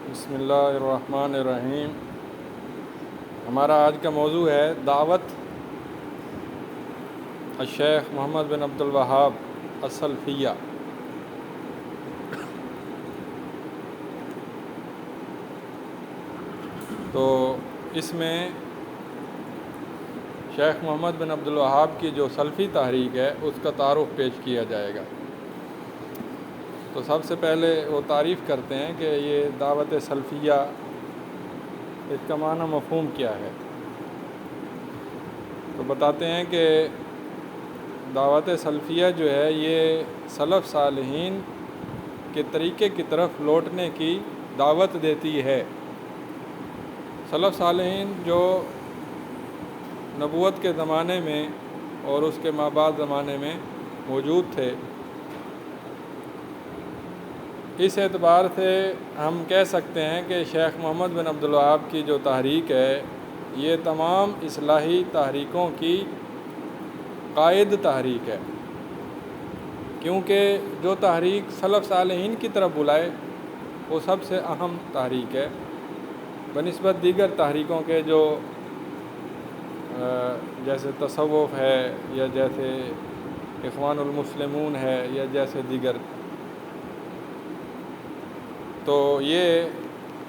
بسم اللہ الرحمن الرحیم۔ ہمارا آج کا موضوع ہے دعوت الشیخ محمد بن عبد الوہاب السلفیہ۔ تو اس میں شیخ محمد بن عبد الوہاب کی جو سلفی تحریک ہے اس کا تعارف پیش کیا جائے گا۔ تو سب سے پہلے وہ تعریف کرتے ہیں کہ یہ دعوت سلفیہ، اس کا معنی مفہوم کیا ہے۔ تو بتاتے ہیں کہ دعوت سلفیہ جو ہے یہ سلف صالحین کے طریقے کی طرف لوٹنے کی دعوت دیتی ہے۔ سلف صالحین جو نبوت کے زمانے میں اور اس کے مابعد زمانے میں موجود تھے، اس اعتبار سے ہم کہہ سکتے ہیں کہ شیخ محمد بن عبد الوہاب کی جو تحریک ہے یہ تمام اصلاحی تحریکوں کی قائد تحریک ہے، کیونکہ جو تحریک سلف صالحین کی طرف بلائے وہ سب سے اہم تحریک ہے بنسبت دیگر تحریکوں کے، جو جیسے تصوف ہے یا جیسے اخوان المسلمون ہے یا جیسے دیگر۔ تو یہ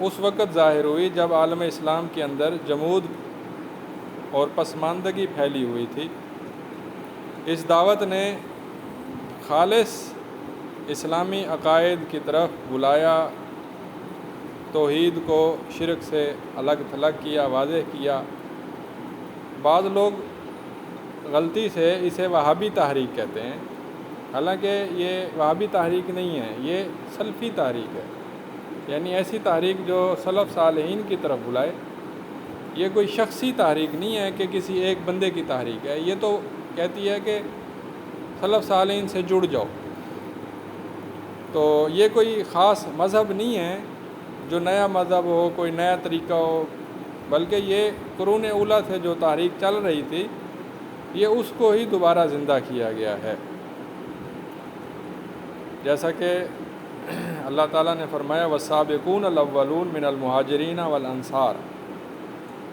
اس وقت ظاہر ہوئی جب عالم اسلام کے اندر جمود اور پسماندگی پھیلی ہوئی تھی۔ اس دعوت نے خالص اسلامی عقائد کی طرف بلایا، توحید کو شرک سے الگ تھلگ کیا، واضح کیا۔ بعض لوگ غلطی سے اسے وہابی تحریک کہتے ہیں، حالانکہ یہ وہابی تحریک نہیں ہے، یہ سلفی تحریک ہے، یعنی ایسی تحریک جو سلف صالحین کی طرف بلائے۔ یہ کوئی شخصی تحریک نہیں ہے کہ کسی ایک بندے کی تحریک ہے، یہ تو کہتی ہے کہ سلف صالحین سے جڑ جاؤ۔ تو یہ کوئی خاص مذہب نہیں ہے جو نیا مذہب ہو، کوئی نیا طریقہ ہو، بلکہ یہ قرون اولیٰ سے جو تحریک چل رہی تھی یہ اس کو ہی دوبارہ زندہ کیا گیا ہے۔ جیسا کہ اللہ تعالیٰ نے فرمایا والسابقون الاولون من المہاجرین والانصار۔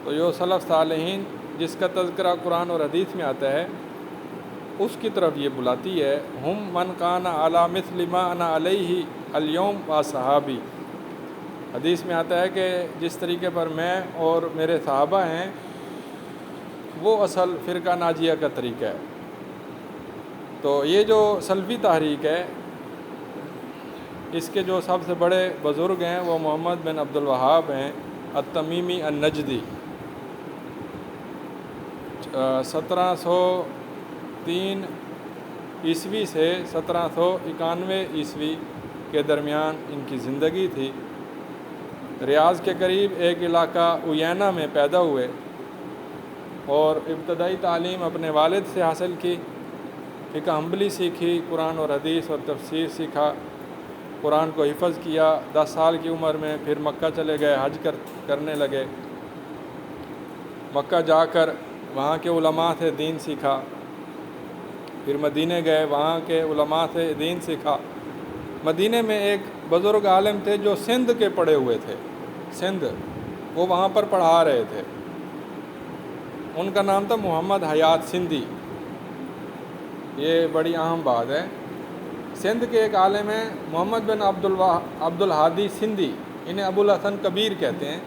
تو جو سلف صالحین جس کا تذکرہ قرآن اور حدیث میں آتا ہے اس کی طرف یہ بلاتی ہے۔ ہم من کان علی مثل ما انا علیہ اليوم واصحابی۔ حدیث میں آتا ہے کہ جس طریقے پر میں اور میرے صحابہ ہیں وہ اصل فرقہ ناجیہ کا طریقہ ہے۔ تو یہ جو سلفی تحریک ہے اس کے جو سب سے بڑے بزرگ ہیں وہ محمد بن عبد الوہاب ہیں التمیمی النجدی۔ 1703 عیسوی سے 1791 عیسوی کے درمیان ان کی زندگی تھی۔ ریاض کے قریب ایک علاقہ عیینہ میں پیدا ہوئے اور ابتدائی تعلیم اپنے والد سے حاصل کی، فقہ حنبلی سیکھی، قرآن اور حدیث اور تفسیر سیکھا، قرآن کو حفظ کیا۔ 10 سال کی عمر میں پھر مکہ چلے گئے، حج کرنے لگے۔ مکہ جا کر وہاں کے علماء سے دین سیکھا، پھر مدینے گئے، وہاں کے علماء سے دین سیکھا۔ مدینے میں ایک بزرگ عالم تھے جو سندھ کے پڑھے ہوئے تھے، سندھ، وہ وہاں پر پڑھا رہے تھے، ان کا نام تھا محمد حیات سندھی۔ یہ بڑی اہم بات ہے۔ سندھ کے ایک عالم ہیں محمد بن عبد الہادی سندھی، انہیں ابو الحسن کبیر کہتے ہیں۔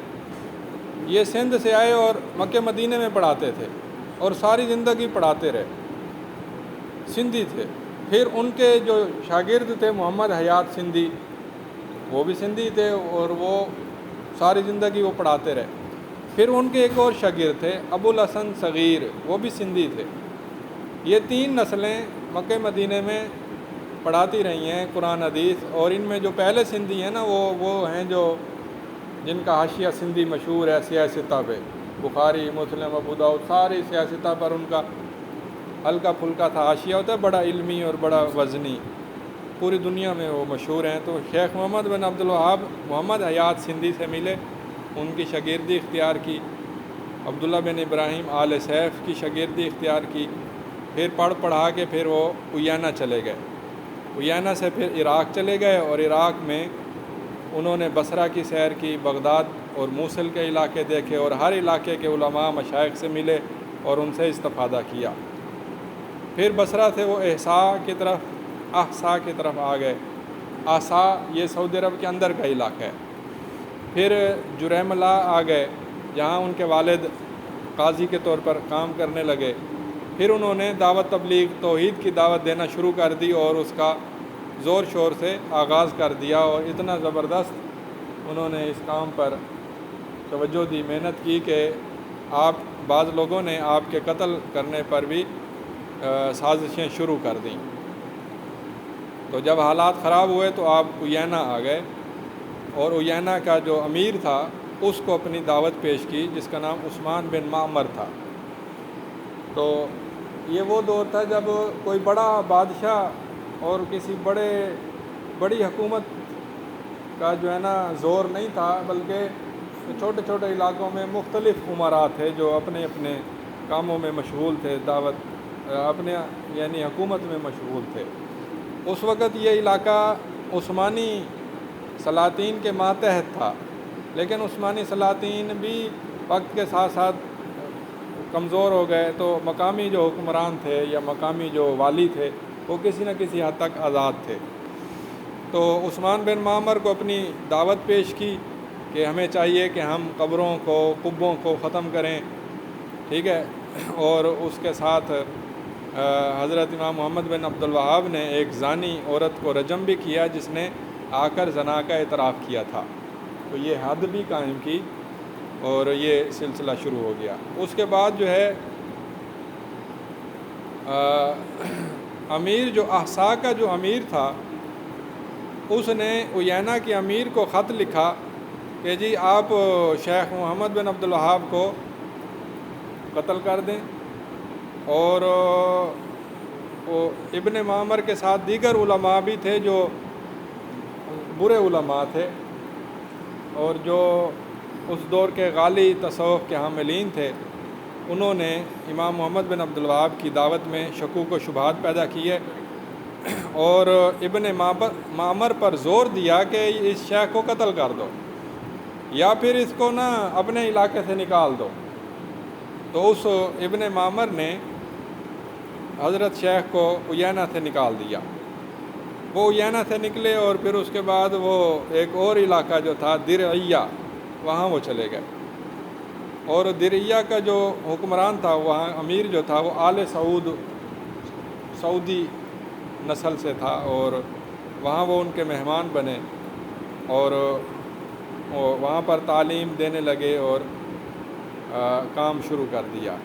یہ سندھ سے آئے اور مکہ مدینے میں پڑھاتے تھے اور ساری زندگی پڑھاتے رہے، سندھی تھے۔ پھر ان کے جو شاگرد تھے محمد حیات سندھی، وہ بھی سندھی تھے اور وہ ساری زندگی وہ پڑھاتے رہے۔ پھر ان کے ایک اور شاگرد تھے ابو الحسن صغیر، وہ بھی سندھی تھے۔ یہ 3 نسلیں مکہ مدینے میں پڑھاتی رہی ہیں قرآن حدیث، اور ان میں جو پہلے سندھی ہیں نا وہ ہیں جو جن کا حاشیہ سندھی مشہور ہے سیاستہ پہ، بخاری، مسلم، ابو داؤد، ساری سیاستہ پر ان کا ہلکا پھلکا تھا حاشیہ ہوتا ہے، بڑا علمی اور بڑا وزنی، پوری دنیا میں وہ مشہور ہیں۔ تو شیخ محمد بن عبد الوہاب محمد حیات سندھی سے ملے، ان کی شاگردی اختیار کی، عبداللہ بن ابراہیم آل سیف کی شاگردی اختیار کی، پھر پڑھا کے پھر وہ عیینہ چلے گئے، عیینہ سے پھر عراق چلے گئے، اور عراق میں انہوں نے بصرہ کی سیر کی، بغداد اور موصل کے علاقے دیکھے اور ہر علاقے کے علماء مشائخ سے ملے اور ان سے استفادہ کیا۔ پھر بصرہ سے وہ احسا کی طرف آ گئے۔ احسا یہ سعودی عرب کے اندر کا علاقہ ہے۔ پھر جریملہ آ گئے جہاں ان کے والد قاضی کے طور پر کام کرنے لگے۔ پھر انہوں نے دعوت تبلیغ توحید کی دعوت دینا شروع کر دی اور اس کا زور شور سے آغاز کر دیا، اور اتنا زبردست انہوں نے اس کام پر توجہ دی، محنت کی کہ بعض لوگوں نے آپ کے قتل کرنے پر بھی سازشیں شروع کر دیں۔ تو جب حالات خراب ہوئے تو آپ عیینہ آ گئے، اور عیینہ کا جو امیر تھا اس کو اپنی دعوت پیش کی، جس کا نام عثمان بن معمر تھا۔ تو یہ وہ دور تھا جب کوئی بڑا بادشاہ اور کسی بڑی حکومت کا جو ہے نا زور نہیں تھا، بلکہ چھوٹے چھوٹے علاقوں میں مختلف امراء تھے جو اپنے اپنے کاموں میں مشغول تھے، یعنی حکومت میں مشغول تھے۔ اس وقت یہ علاقہ عثمانی سلاطین کے ماتحت تھا، لیکن عثمانی سلاطین بھی وقت کے ساتھ ساتھ کمزور ہو گئے، تو مقامی جو حکمران تھے یا مقامی جو والی تھے وہ کسی نہ کسی حد تک آزاد تھے۔ تو عثمان بن معمر کو اپنی دعوت پیش کی کہ ہمیں چاہیے کہ ہم قبروں کو، قبوں کو ختم کریں، ٹھیک ہے۔ اور اس کے ساتھ حضرت امام محمد بن عبد الوہاب نے ایک زانی عورت کو رجم بھی کیا، جس نے آ کر زنا کا اعتراف کیا تھا، تو یہ حد بھی قائم کی اور یہ سلسلہ شروع ہو گیا۔ اس کے بعد جو ہے امیر جو احسا کا جو امیر تھا، اس نے عیینہ کے امیر کو خط لکھا کہ جی آپ شیخ محمد بن عبد الوہاب کو قتل کر دیں، اور ابن معمر کے ساتھ دیگر علماء بھی تھے جو برے علماء تھے اور جو اس دور کے غالی تصوف کے حاملین تھے۔ انہوں نے امام محمد بن عبد الوہاب کی دعوت میں شکوک و شبہات پیدا کیے اور ابن معمر پر زور دیا کہ اس شیخ کو قتل کر دو یا پھر اس کو نا اپنے علاقے سے نکال دو۔ تو اس ابن معمر نے حضرت شیخ کو عیینہ سے نکال دیا۔ وہ عیینہ سے نکلے اور پھر اس کے بعد وہ ایک اور علاقہ جو تھا درعیہ، وہاں وہ چلے گئے، اور درعیہ کا جو حکمران تھا، وہاں امیر جو تھا، وہ آل سعودی نسل سے تھا، اور وہاں وہ ان کے مہمان بنے اور وہاں پر تعلیم دینے لگے اور کام شروع کر دیا۔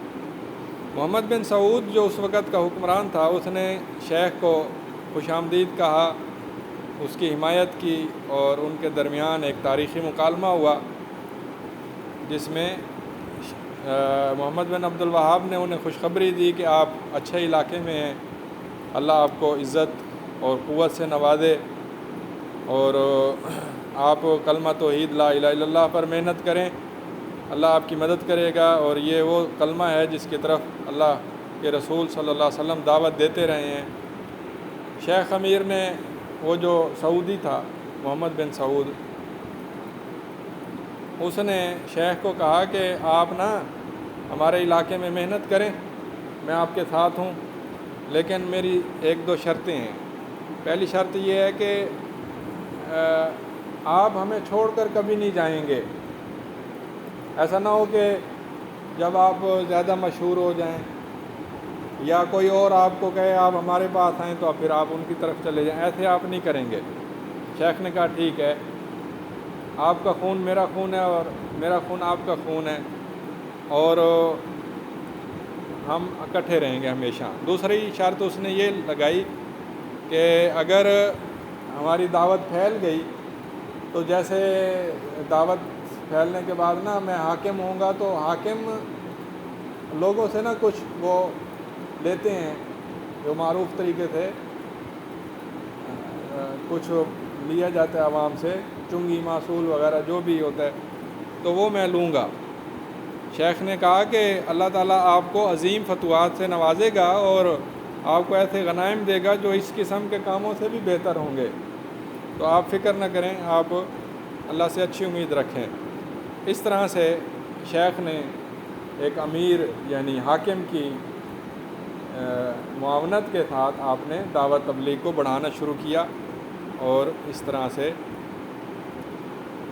محمد بن سعود جو اس وقت کا حکمران تھا، اس نے شیخ کو خوش آمدید کہا، اس کی حمایت کی، اور ان کے درمیان ایک تاریخی مکالمہ ہوا جس میں محمد بن عبد الوہاب نے انہیں خوشخبری دی کہ آپ اچھے علاقے میں ہیں، اللہ آپ کو عزت اور قوت سے نوازے، اور آپ کلمہ توحید لا الہ الا اللہ پر محنت کریں، اللہ آپ کی مدد کرے گا، اور یہ وہ کلمہ ہے جس کی طرف اللہ کے رسول صلی اللہ علیہ وسلم دعوت دیتے رہے ہیں۔ شیخ امیر نے، وہ جو سعودی تھا محمد بن سعود، اس نے شیخ کو کہا کہ آپ نا ہمارے علاقے میں محنت کریں، میں آپ کے ساتھ ہوں، لیکن میری ایک دو شرطیں ہیں۔ پہلی شرط یہ ہے کہ آپ ہمیں چھوڑ کر کبھی نہیں جائیں گے۔ ایسا نہ ہو کہ جب آپ زیادہ مشہور ہو جائیں یا کوئی اور آپ کو کہے آپ ہمارے پاس آئیں تو پھر آپ ان کی طرف چلے جائیں، ایسے آپ نہیں کریں گے۔ شیخ نے کہا ٹھیک ہے، آپ کا خون میرا خون ہے اور میرا خون آپ کا خون ہے، اور ہم اکٹھے رہیں گے ہمیشہ۔ دوسری شرط اس نے یہ لگائی کہ اگر ہماری دعوت پھیل گئی تو جیسے دعوت پھیلنے کے بعد نا میں حاکم ہوں گا، تو حاکم لوگوں سے نا کچھ وہ لیتے ہیں جو معروف طریقے سے کچھ لیا جاتا ہے عوام سے، چنگی معصول وغیرہ جو بھی ہوتا ہے، تو وہ میں لوں گا۔ شیخ نے کہا کہ اللہ تعالیٰ آپ کو عظیم فتوحات سے نوازے گا اور آپ کو ایسے غنائم دے گا جو اس قسم کے کاموں سے بھی بہتر ہوں گے، تو آپ فکر نہ کریں، آپ اللہ سے اچھی امید رکھیں۔ اس طرح سے شیخ نے ایک امیر یعنی حاکم کی معاونت کے ساتھ آپ نے دعوت تبلیغ کو بڑھانا شروع کیا، اور اس طرح سے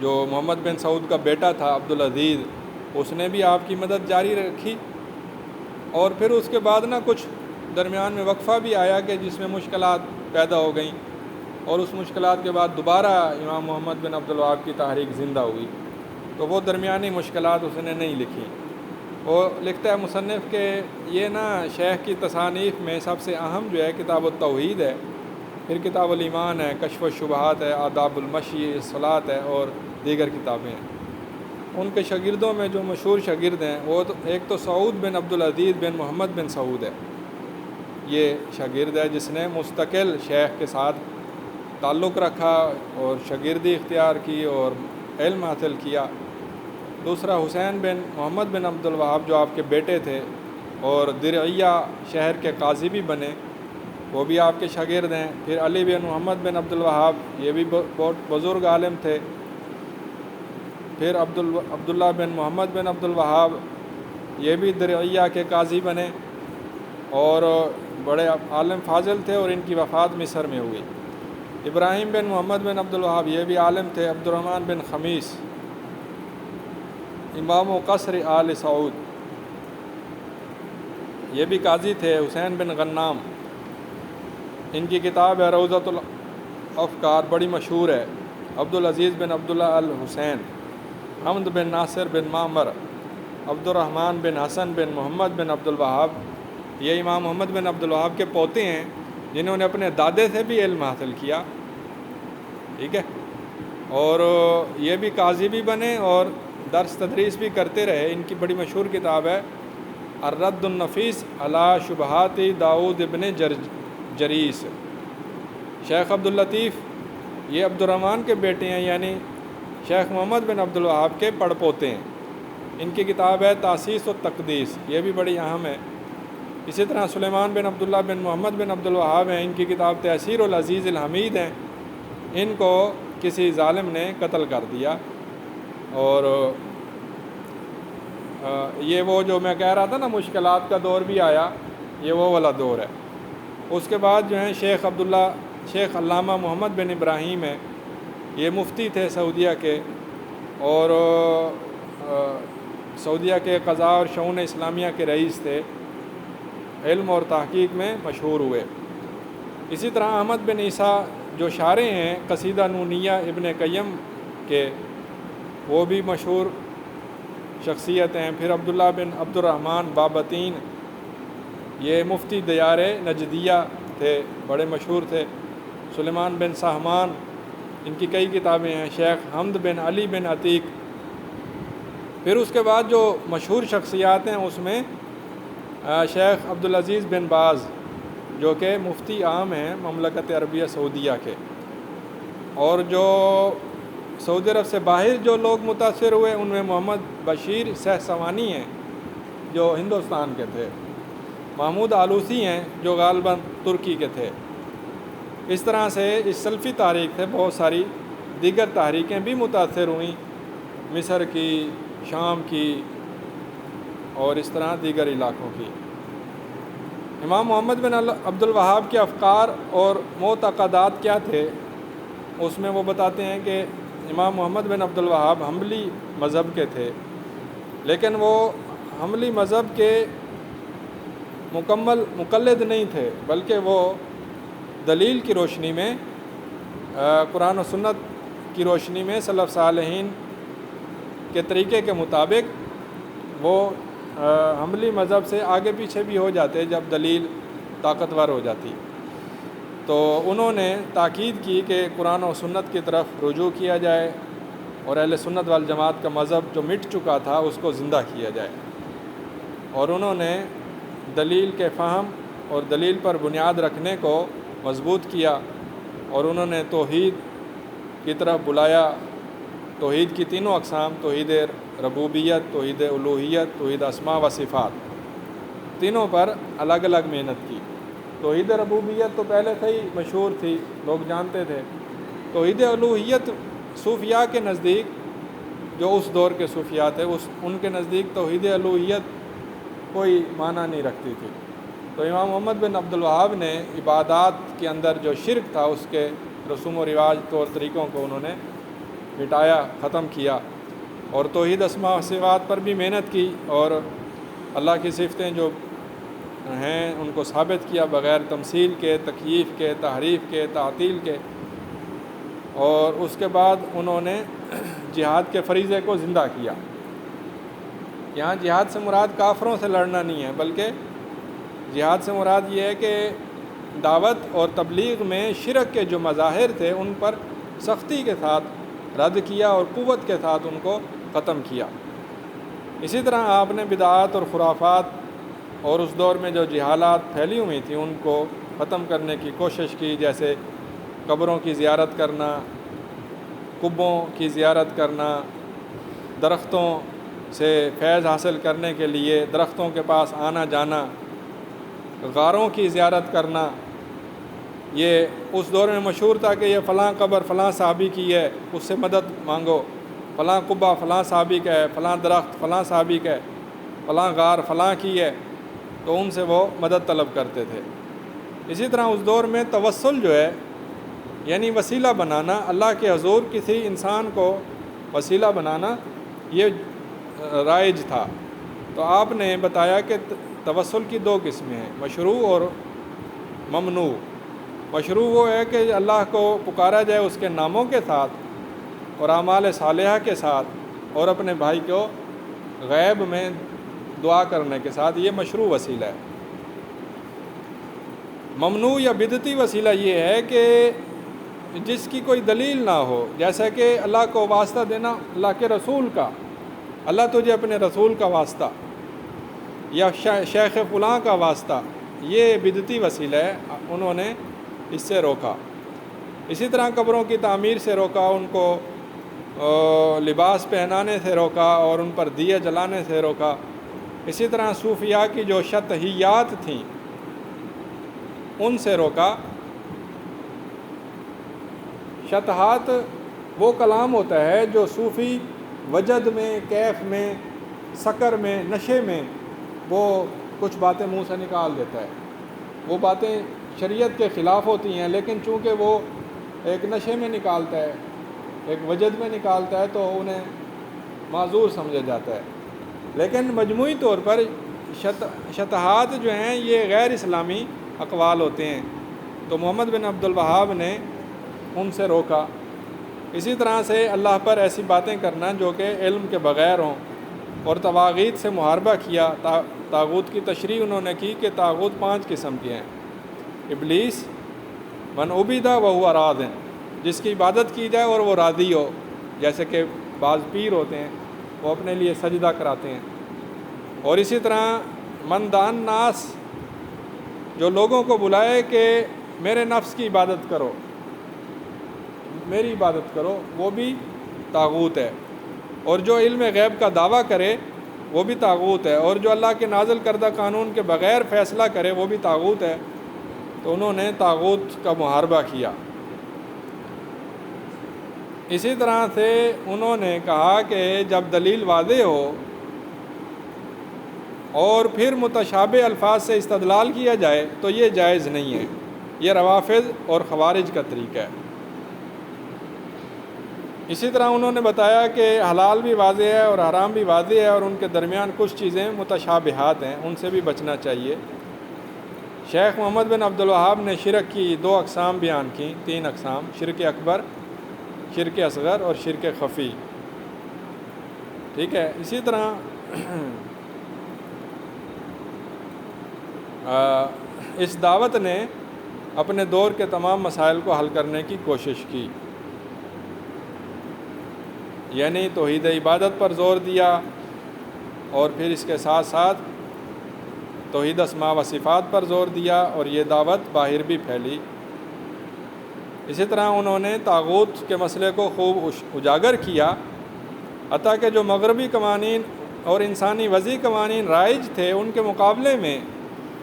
جو محمد بن سعود کا بیٹا تھا عبدالعزیز، اس نے بھی آپ کی مدد جاری رکھی، اور پھر اس کے بعد کچھ درمیان میں وقفہ بھی آیا کہ جس میں مشکلات پیدا ہو گئیں، اور اس مشکلات کے بعد دوبارہ امام محمد بن عبدالوہاب کی تحریک زندہ ہوئی، تو وہ درمیانی مشکلات اس نے نہیں لکھی۔ وہ لکھتا ہے مصنف کہ یہ شیخ کی تصانیف میں سب سے اہم جو ہے کتاب التوحید ہے، پھر کتاب الایمان ہے، کشف الشبہات ہے، آداب المشی، الصلاۃ ہے، اور دیگر کتابیں ہیں۔ ان کے شاگردوں میں جو مشہور شاگرد ہیں وہ ایک تو سعود بن عبدالعزیز بن محمد بن سعود ہے، یہ شاگرد ہے جس نے مستقل شیخ کے ساتھ تعلق رکھا اور شاگردی اختیار کی اور علم حاصل کیا۔ دوسرا حسین بن محمد بن عبدالوہاب جو آپ کے بیٹے تھے اور درعیہ شہر کے قاضی بھی بنے، وہ بھی آپ کے شاگرد ہیں۔ پھر علی بن محمد بن عبدالوہاب، یہ بھی بہت بزرگ عالم تھے۔ پھر عبداللہ بن محمد بن عبدالوہاب، یہ بھی درعیہ کے قاضی بنے اور بڑے عالم فاضل تھے، اور ان کی وفات مصر میں ہوئی۔ ابراہیم بن محمد بن عبدالوہاب، یہ بھی عالم تھے۔ عبدالرحمن بن خمیس، امام و قصر آل سعود، یہ بھی قاضی تھے۔ حسین بن غنام، ان کی کتاب ہے روضۃ الافکار، بڑی مشہور ہے۔ عبدالعزیز بن عبداللہ الحسین، حمد بن ناصر بن معمر، عبدالرحمن بن حسن بن محمد بن عبدالوہاب، یہ امام محمد بن عبدالوہاب کے پوتے ہیں جنہوں نے اپنے دادے سے بھی علم حاصل کیا، ٹھیک ہے، اور یہ بھی قاضی بھی بنے اور درس تدریس بھی کرتے رہے۔ ان کی بڑی مشہور کتاب ہے الرد النفیس علی شبہات داؤد ابن جریس۔ شیخ عبداللطیف، یہ عبدالرحمن کے بیٹے ہیں، یعنی شیخ محمد بن عبدالوہاب کے پڑ پوتے ہیں۔ ان کی کتاب ہے تاسیس و تقدیس، یہ بھی بڑی اہم ہے۔ اسی طرح سلیمان بن عبداللہ بن محمد بن عبدالوہاب ہیں، ان کی کتاب تحسیر العزیز الحمید ہیں۔ ان کو کسی ظالم نے قتل کر دیا، اور یہ وہ جو میں کہہ رہا تھا مشکلات کا دور بھی آیا، یہ وہ والا دور ہے۔ اس کے بعد جو ہیں شیخ علامہ محمد بن ابراہیم ہیں، یہ مفتی تھے سعودیہ کے، اور سعودیہ کے قضاء اور شؤون اسلامیہ کے رئیس تھے، علم اور تحقیق میں مشہور ہوئے۔ اسی طرح احمد بن عیسیٰ جو شارح ہیں قصیدہ نونیہ ابن قیم کے، وہ بھی مشہور شخصیت ہیں۔ پھر عبداللہ بن عبد الرحمن بابتین، یہ مفتی دیار نجدیہ تھے، بڑے مشہور تھے۔ سلیمان بن سہمان، ان کی کئی کتابیں ہیں۔ شیخ حمد بن علی بن عتیق۔ پھر اس کے بعد جو مشہور شخصیات ہیں اس میں شیخ عبدالعزیز بن باز، جو کہ مفتی عام ہیں مملکت عربیہ سعودیہ کے، اور جو سعودی عرب سے باہر جو لوگ متاثر ہوئے ان میں محمد بشیر سہسوانی ہیں جو ہندوستان کے تھے، محمود آلوسی ہیں جو غالباً ترکی کے تھے۔ اس طرح سے اس سلفی تحریک سے بہت ساری دیگر تحریکیں بھی متاثر ہوئیں، مصر کی، شام کی، اور اس طرح دیگر علاقوں کی۔ امام محمد بن عبدالوہاب کے افکار اور معتقدات کیا تھے، اس میں وہ بتاتے ہیں کہ امام محمد بن عبدالوہاب حنبلی مذہب کے تھے، لیکن وہ حنبلی مذہب کے مکمل مقلد نہیں تھے، بلکہ وہ دلیل کی روشنی میں، قرآن و سنت کی روشنی میں، سلف صالحین کے طریقے کے مطابق وہ حنبلی مذہب سے آگے پیچھے بھی ہو جاتے جب دلیل طاقتور ہو جاتی۔ تو انہوں نے تاکید کی کہ قرآن و سنت کی طرف رجوع کیا جائے اور اہل سنت والجماعت کا مذہب جو مٹ چکا تھا اس کو زندہ کیا جائے، اور انہوں نے دلیل کے فہم اور دلیل پر بنیاد رکھنے کو مضبوط کیا، اور انہوں نے توحید کی طرف بلایا۔ توحید کی تینوں اقسام، توحید ربوبیت، توحید الوہیت، توحید اسماء و صفات، تینوں پر الگ الگ محنت کی۔ توحید ربوبیت تو پہلے سے ہی مشہور تھی، لوگ جانتے تھے۔ توحید الوہیت صوفیاء کے نزدیک، جو اس دور کے صوفیاء تھے، ان کے نزدیک توحید الوہیت کوئی معنی نہیں رکھتی تھی۔ تو امام محمد بن عبد الوہاب نے عبادات کے اندر جو شرک تھا اس کے رسوم و رواج طور طریقوں کو انہوں نے مٹایا، ختم کیا، اور توحید اسماء و صفات پر بھی محنت کی، اور اللہ کی صفتیں جو ہیں ان کو ثابت کیا بغیر تمثیل کے، تکییف کے، تحریف کے، تعطیل کے۔ اور اس کے بعد انہوں نے جہاد کے فریضے کو زندہ کیا۔ یہاں جہاد سے مراد کافروں سے لڑنا نہیں ہے، بلکہ جہاد سے مراد یہ ہے کہ دعوت اور تبلیغ میں شرک کے جو مظاہر تھے ان پر سختی کے ساتھ رد کیا اور قوت کے ساتھ ان کو ختم کیا۔ اسی طرح آپ نے بدعات اور خرافات اور اس دور میں جو جہالات پھیلی ہوئی تھیں ان کو ختم کرنے کی کوشش کی، جیسے قبروں کی زیارت کرنا، قبوں کی زیارت کرنا، درختوں سے فیض حاصل کرنے کے لیے درختوں کے پاس آنا جانا، غاروں کی زیارت کرنا۔ یہ اس دور میں مشہور تھا کہ یہ فلاں قبر فلاں صحابی کی ہے، اس سے مدد مانگو، فلاں قبہ فلاں صحابی کا ہے، فلاں درخت فلاں صحابی کا ہے، فلاں غار فلاں کی ہے، تو ان سے وہ مدد طلب کرتے تھے۔ اسی طرح اس دور میں توسل جو ہے، یعنی وسیلہ بنانا، اللہ کے حضور کسی انسان کو وسیلہ بنانا، یہ رائج تھا۔ تو آپ نے بتایا کہ توسل کی دو قسمیں ہیں، مشروع اور ممنوع۔ مشروع وہ ہے کہ اللہ کو پکارا جائے اس کے ناموں کے ساتھ اور اعمال صالحہ کے ساتھ، اور اپنے بھائی کو غیب میں دعا کرنے کے ساتھ، یہ مشروع وسیلہ ہے۔ ممنوع یا بدعتی وسیلہ یہ ہے کہ جس کی کوئی دلیل نہ ہو، جیسا کہ اللہ کو واسطہ دینا اللہ کے رسول کا، اللہ تجھے اپنے رسول کا واسطہ، یا شیخ فلاں کا واسطہ، یہ بدعتی وسیلہ ہے، انہوں نے اس سے روکا۔ اسی طرح قبروں کی تعمیر سے روکا، ان کو لباس پہنانے سے روکا، اور ان پر دیے جلانے سے روکا۔ اسی طرح صوفیاء کی جو شطحیات تھیں ان سے روکا۔ شطحات وہ کلام ہوتا ہے جو صوفی وجد میں، کیف میں، سکر میں، نشے میں وہ کچھ باتیں منہ سے نکال دیتا ہے۔ وہ باتیں شریعت کے خلاف ہوتی ہیں، لیکن چونکہ وہ ایک نشے میں نکالتا ہے، ایک وجد میں نکالتا ہے، تو انہیں معذور سمجھا جاتا ہے۔ لیکن مجموعی طور پر شطحات جو ہیں یہ غیر اسلامی اقوال ہوتے ہیں، تو محمد بن عبد الوہاب نے ان سے روکا۔ اسی طرح سے اللہ پر ایسی باتیں کرنا جو کہ علم کے بغیر ہوں، اور طواغیت سے محاربہ کیا۔ طاغوت کی تشریح انہوں نے کی کہ طاغوت 5 قسم کے ہیں۔ ابلیس، من عبدہ وہو راض، جس کی عبادت کی جائے اور وہ راضی ہو، جیسے کہ بعض پیر ہوتے ہیں وہ اپنے لیے سجدہ کراتے ہیں۔ اور اسی طرح من دان ناس، جو لوگوں کو بلائے کہ میرے نفس کی عبادت کرو، میری عبادت کرو، وہ بھی طاغوت ہے۔ اور جو علم غیب کا دعویٰ کرے وہ بھی طاغوت ہے، اور جو اللہ کے نازل کردہ قانون کے بغیر فیصلہ کرے وہ بھی طاغوت ہے۔ تو انہوں نے طاغوت کا محاربہ کیا۔ اسی طرح سے انہوں نے کہا کہ جب دلیل واضح ہو اور پھر متشابہ الفاظ سے استدلال کیا جائے تو یہ جائز نہیں ہے، یہ روافض اور خوارج کا طریقہ ہے۔ اسی طرح انہوں نے بتایا کہ حلال بھی واضح ہے اور حرام بھی واضح ہے، اور ان کے درمیان کچھ چیزیں متشابہات ہیں، ان سے بھی بچنا چاہیے۔ شیخ محمد بن عبد الوہاب نے شرک کی 2 اقسام بیان کی، 3 اقسام: شرک اکبر، شرک اصغر اور شرک خفی۔ ٹھیک ہے۔ اسی طرح اس دعوت نے اپنے دور کے تمام مسائل کو حل کرنے کی کوشش کی، یعنی توحید عبادت پر زور دیا، اور پھر اس کے ساتھ ساتھ توحید اسماء و صفات پر زور دیا، اور یہ دعوت باہر بھی پھیلی۔ اسی طرح انہوں نے طاغوت کے مسئلے کو خوب اجاگر کیا، حتیٰ کہ جو مغربی قوانین اور انسانی وضعی قوانین رائج تھے ان کے مقابلے میں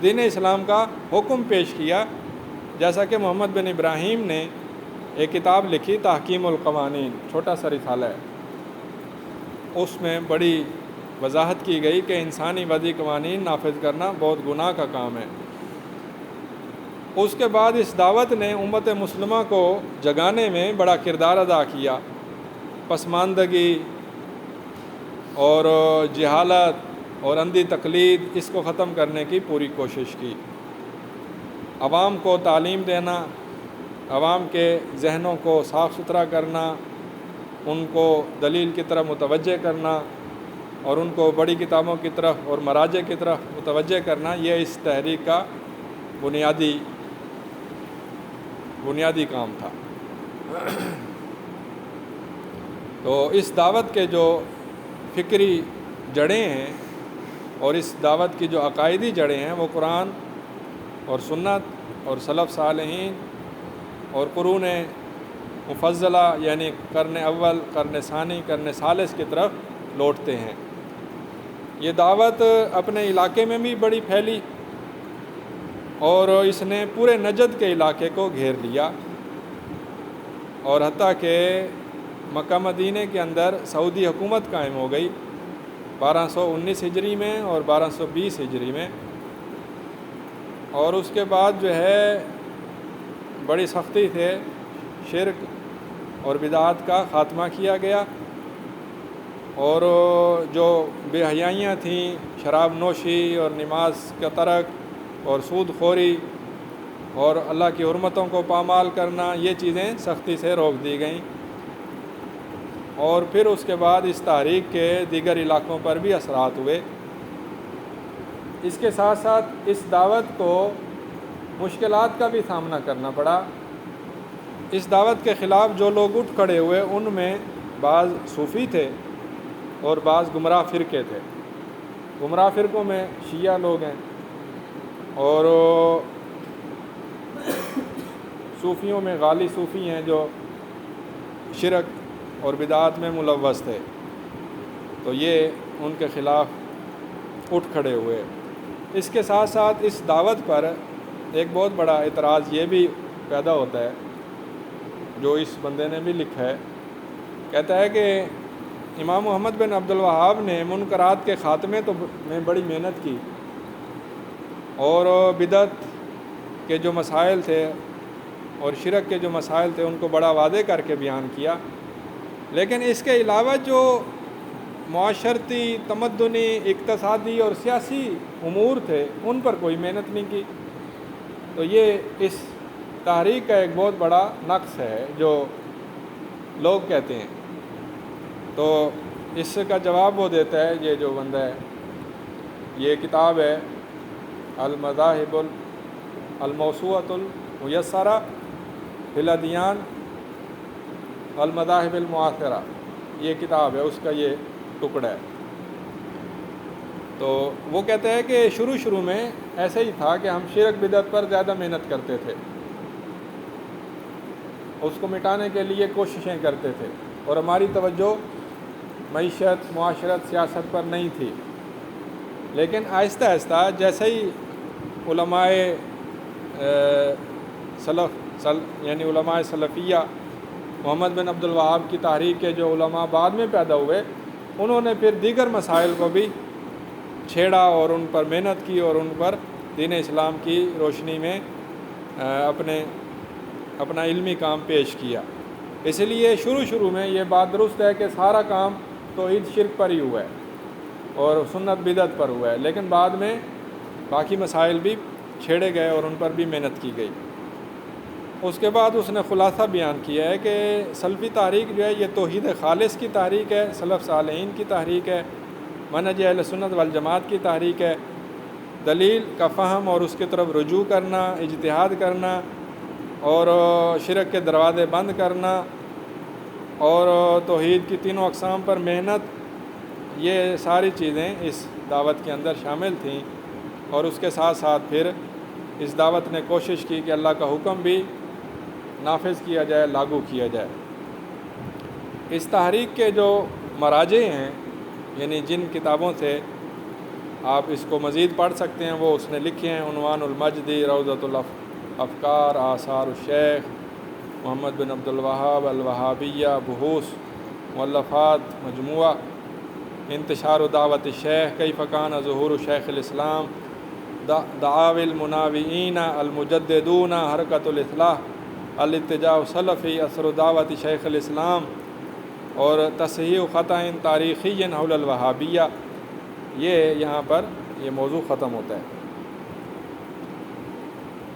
دین اسلام کا حکم پیش کیا، جیسا کہ محمد بن ابراہیم نے ایک کتاب لکھی تحکیم القوانین، چھوٹا سا رسالہ ہے، اس میں بڑی وضاحت کی گئی کہ انسانی وضعی قوانین نافذ کرنا بہت گناہ کا کام ہے۔ اس کے بعد اس دعوت نے امت مسلمہ کو جگانے میں بڑا کردار ادا کیا، پسماندگی اور جہالت اور اندھی تقلید اس کو ختم کرنے کی پوری کوشش کی۔ عوام کو تعلیم دینا، عوام کے ذہنوں کو صاف ستھرا کرنا، ان کو دلیل کی طرف متوجہ کرنا اور ان کو بڑی کتابوں کی طرف اور مراجع کی طرف متوجہ کرنا، یہ اس تحریک کا بنیادی کام تھا۔ تو اس دعوت کے جو فکری جڑیں ہیں اور اس دعوت کی جو عقائدی جڑیں ہیں وہ قرآن اور سنت اور سلف صالحین اور قرون مفضلہ یعنی قرن اول، قرن ثانی، قرن ثالث کی طرف لوٹتے ہیں۔ یہ دعوت اپنے علاقے میں بھی بڑی پھیلی اور اس نے پورے نجد کے علاقے کو گھیر لیا، اور حتیٰ کہ مکہ مدینہ کے اندر سعودی حکومت قائم ہو گئی 1219 ہجری میں اور 1220 ہجری میں، اور اس کے بعد جو ہے بڑی سختی سے شرک اور بدعات کا خاتمہ کیا گیا، اور جو بے حیائیاں تھیں، شراب نوشی اور نماز کا ترک اور سود خوری اور اللہ کی حرمتوں کو پامال کرنا، یہ چیزیں سختی سے روک دی گئیں۔ اور پھر اس کے بعد اس تحریک کے دیگر علاقوں پر بھی اثرات ہوئے۔ اس کے ساتھ ساتھ اس دعوت کو مشکلات کا بھی سامنا کرنا پڑا۔ اس دعوت کے خلاف جو لوگ اٹھ کھڑے ہوئے ان میں بعض صوفی تھے اور بعض گمراہ فرقے تھے۔ گمراہ فرقوں میں شیعہ لوگ ہیں اور صوفیوں میں غالی صوفی ہیں جو شرک اور بدعات میں ملوث تھے، تو یہ ان کے خلاف اٹھ کھڑے ہوئے۔ اس کے ساتھ ساتھ اس دعوت پر ایک بہت بڑا اعتراض یہ بھی پیدا ہوتا ہے، جو اس بندے نے بھی لکھا ہے، کہتا ہے کہ امام محمد بن عبد الوہاب نے منکرات کے خاتمے میں بڑی محنت کی اور بدعت کے جو مسائل تھے اور شرک کے جو مسائل تھے ان کو بڑا واضح کر کے بیان کیا، لیکن اس کے علاوہ جو معاشرتی، تمدنی، اقتصادی اور سیاسی امور تھے ان پر کوئی محنت نہیں کی۔ تو یہ اس تحریک کا ایک بہت بڑا نقص ہے جو لوگ کہتے ہیں۔ تو اس کا جواب وہ دیتا ہے، یہ جو بندہ ہے، یہ کتاب ہے المذاہب الموسوعۃ المیسرہ فی الادیان المذاہب المعاصرہ، یہ کتاب ہے، اس کا یہ ٹکڑا ہے۔ تو وہ کہتا ہے کہ شروع میں ایسے ہی تھا کہ ہم شرک بدعت پر زیادہ محنت کرتے تھے، اس کو مٹانے کے لیے کوششیں کرتے تھے، اور ہماری توجہ معیشت، معاشرت، سیاست پر نہیں تھی۔ لیکن آہستہ آہستہ جیسے ہی علماء یعنی علماء سلفیہ، محمد بن عبد الوہاب کی تحریک کے جو علماء بعد میں پیدا ہوئے، انہوں نے پھر دیگر مسائل کو بھی چھیڑا اور ان پر محنت کی اور ان پر دین اسلام کی روشنی میں اپنا علمی کام پیش کیا۔ اس لیے شروع میں یہ بات درست ہے کہ سارا کام توحید شرک پر ہی ہوا ہے اور سنت بدعت پر ہوا ہے، لیکن بعد میں باقی مسائل بھی چھیڑے گئے اور ان پر بھی محنت کی گئی۔ اس کے بعد اس نے خلاصہ بیان کیا ہے کہ سلفی تحریک جو ہے یہ توحید خالص کی تحریک ہے، سلف صالحین کی تحریک ہے، منہج اہل سنت والجماعت کی تحریک ہے، دلیل کا فہم اور اس کی طرف رجوع کرنا، اجتہاد کرنا اور شرک کے دروازے بند کرنا اور توحید کی تینوں اقسام پر محنت، یہ ساری چیزیں اس دعوت کے اندر شامل تھیں۔ اور اس کے ساتھ ساتھ پھر اس دعوت نے کوشش کی کہ اللہ کا حکم بھی نافذ کیا جائے، لاگو کیا جائے۔ اس تحریک کے جو مراجع ہیں، یعنی جن کتابوں سے آپ اس کو مزید پڑھ سکتے ہیں، وہ اس نے لکھے ہیں: عنوان المجدی، روضۃ الافکار، آثار الشیخ، محمد بن عبد الوہاب الوہابیہ بحوث مؤلفات مجموعہ انتشار دعوت الشیخ کیف کان ظہور شیخ الاسلام دعاوی المناوئین المجددون حرکت الاصلاح الاتجاہ السلفی اثر دعوت شیخ الاسلام اور تصحیح خطأ تاریخی حول الوہابیہ، یہ یہاں پر یہ موضوع ختم ہوتا ہے۔